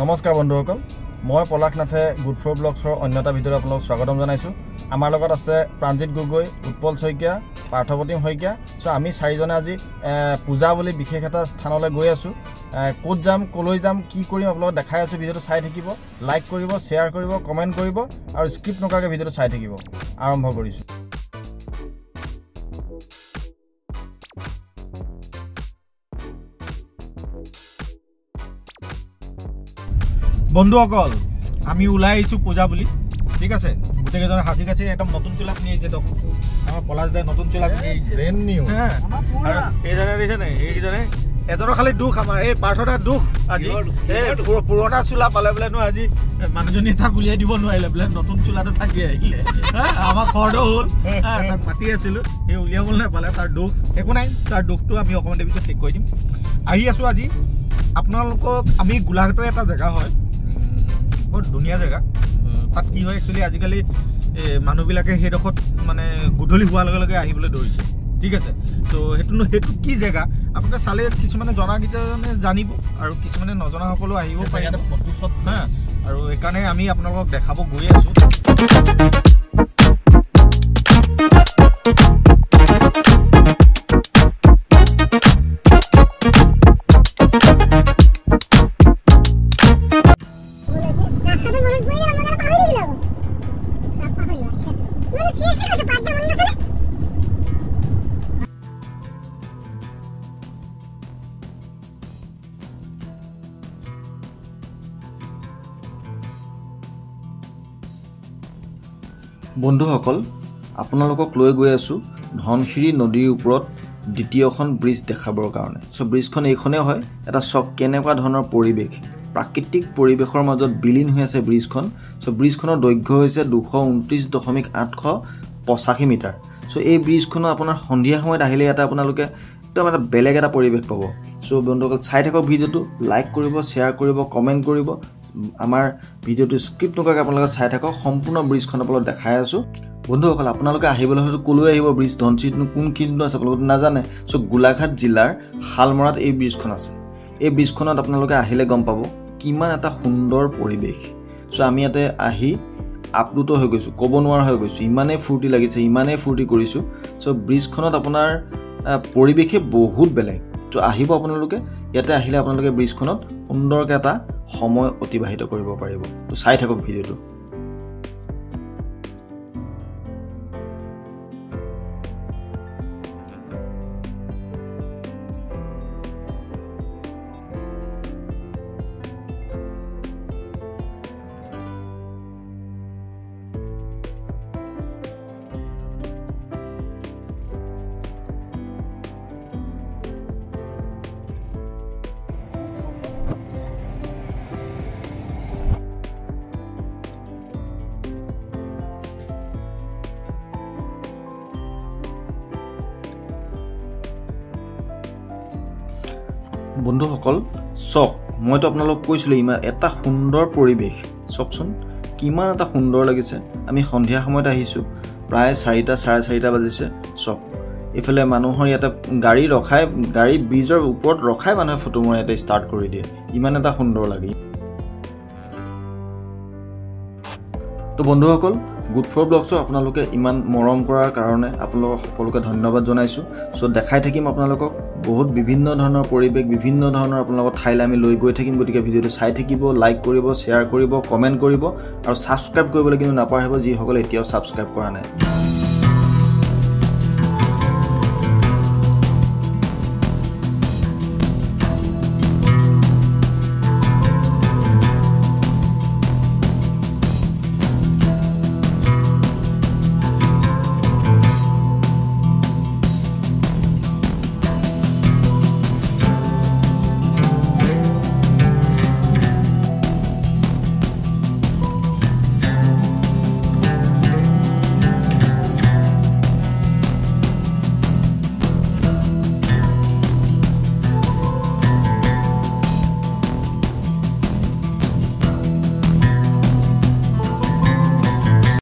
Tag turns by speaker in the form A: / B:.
A: নমস্কাৰ বন্ধুসকল, মই পলাশ নাথে গুড ফ্লো ব্লগছৰ অন্যটা ভিডিঅ'ত আপোনালোকক স্বাগতম জনাইছোঁ। আমাৰ লগত আছে প্ৰাঞ্জিত গগৈ, উৎপল শইকীয়া, পাৰ্থপ্ৰতিম শইকীয়া। আমি চাৰিজনে আজি পূজা বুলি বিশেষ এটা স্থানলৈ গৈ আছোঁ। ক'ত যাম, ক'লৈ যাম, কি কৰিম আপোনালোকক দেখাই আছোঁ। ভিডিঅ'টো চাই থাকিব, লাইক কৰিব, শ্বেয়াৰ কৰিব, কমেণ্ট কৰিব আৰু স্ক্ৰিপ্ট নকৰাকৈ ভিডিঅ'টো চাই থাকিব। আৰম্ভ কৰিছোঁ।
B: বন্ধুসকল, আমি ওলাই আহিছোঁ পূজা বুলি, ঠিক আছে। গোটেইকেইজনে সাজি কাছি একদম নতুন চোলা পিন্ধি আহিছে। দিয়ক, আমাৰ পলাশ দাই নতুন চোলা পিন্ধি আহিছে, ব্ৰেণ্ড নিউ। এইজনে দিছে নাই, এইকেইজনে এজনৰ খালি দুখ, আমাৰ এই পাৰ্থদাৰ দুখ। আজি এই পুৰণা চোলা পালে বোলেনো আজি মানুহজনী তাক উলিয়াই দিব নোৱাৰিলে, বোলে নতুন চোলাটো থাকি আহিলে। আমাৰ খৰটো হ'ল, তাক মাতি আছিলোঁ, সেই উলিয়াবলৈ নাপালে, তাৰ দুখ। একো নাই, তাৰ দুখটো আমি অকণমান দেৰি পিছত ঠিক কৰি দিম। আহি আছোঁ আজি আপোনালোকক, আমি গোলাঘাটৰ এটা জেগা হয়, বৰ ধুনীয়া জেগা। তাত কি হয় একচুৱেলি আজিকালি মানুহবিলাকে সেইডোখৰত মানে গধূলি হোৱাৰ লগে লগে আহিবলৈ ধৰিছে, ঠিক আছে। তো সেইটো কি জেগা আপোনালোকে চালে কিছুমানে জনাকেইজনে জানিব আৰু কিছুমানে নজনাসকলেও আহিব পাৰে ফটো শ্বট। আৰু সেইকাৰণে আমি আপোনালোকক দেখাব গৈ আছোঁ।
C: বন্ধুসকল, আপোনালোকক লৈ গৈ আছোঁ ধনশিৰি নদীৰ ওপৰত দ্বিতীয়খন ব্ৰিজ দেখাবৰ কাৰণে। ব্ৰিজখন এইখনেই হয়। এটা চক কেনেকুৱা ধৰণৰ পৰিৱেশ, প্ৰাকৃতিক পৰিৱেশৰ মাজত বিলীন হৈ আছে ব্ৰিজখন। ব্ৰিজখনৰ দৈৰ্ঘ্য হৈছে 229.885 মিটাৰ। এই ব্ৰিজখনৰ আপোনাৰ সন্ধিয়া সময়ত আহিলে ইয়াতে আপোনালোকে একদম এটা বেলেগ এটা পৰিৱেশ পাব। বন্ধুসকল, চাই থাকক ভিডিঅ'টো, লাইক কৰিব, শ্বেয়াৰ কৰিব, কমেণ্ট কৰিব। আমাৰ ভিডিঅ'টো স্ক্ৰিপ্ট নকৰাকৈ আপোনালোকে চাই থাকক। সম্পূৰ্ণ ব্ৰিজখন আপোনালোকক দেখাই আছোঁ। বন্ধুসকল, আপোনালোকে আহিবলৈ হয়তো ক'লৈ আহিব, ব্ৰিজ ধনশিৰিতনো কোনখিনিনো আছে আপোনালোকে নাজানে। গোলাঘাট জিলাৰ শালমৰাত এই ব্ৰিজখন আছে। এই ব্ৰিজখনত আপোনালোকে আহিলে গম পাব কিমান এটা সুন্দৰ পৰিৱেশ। আমি ইয়াতে আহি আপ্লুত হৈ গৈছোঁ, ক'ব নোৱাৰা হৈ গৈছোঁ। ইমানেই ফূৰ্তি লাগিছে, ইমানেই ফূৰ্তি কৰিছোঁ। ব্ৰিজখনত আপোনাৰ পৰিৱেশে বহুত বেলেগ। আহিব আপোনালোকে, ইয়াতে আহিলে আপোনালোকে ব্ৰিজখনত সুন্দৰকৈ এটা সময় অতিবাহিত কৰিব পাৰিব। চাই থাকক ভিডিঅ'টো। বন্ধুসকল, চক, মইতো আপোনালোকক কৈছিলোঁ ইমান এটা সুন্দৰ পৰিৱেশ। চাওকচোন কিমান এটা সুন্দৰ লাগিছে। আমি সন্ধিয়া সময়ত আহিছোঁ, প্ৰায় 4টা, 4:30 বাজিছে। চক, এইফালে মানুহৰ ইয়াতে গাড়ী ৰখাই, গাড়ী ব্ৰিজৰ ওপৰত ৰখাই মানুহে ফটো মৰা ইয়াতে ষ্টাৰ্ট কৰি দিয়ে। ইমান এটা সুন্দৰ লাগে। বন্ধুসকল, গুড ফ্লো ব্লগছক আপোনালোকে ইমান মৰম কৰাৰ কাৰণে আপোনালোকক সকলোকে ধন্যবাদ জনাইছোঁ। দেখাই থাকিম আপোনালোকক বহুত বিভিন্ন ধৰণৰ পৰিৱেশ, বিভিন্ন ধৰণৰ আপোনালোকৰ ঠাইলৈ আমি লৈ গৈ থাকিম। গতিকে ভিডিঅ'টো চাই থাকিব, লাইক কৰিব, শ্বেয়াৰ কৰিব, কমেণ্ট কৰিব আৰু ছাবস্ক্ৰাইব কৰিবলৈ কিন্তু নাপাহৰিব যিসকলে এতিয়াও ছাবস্ক্ৰাইব কৰা নাই।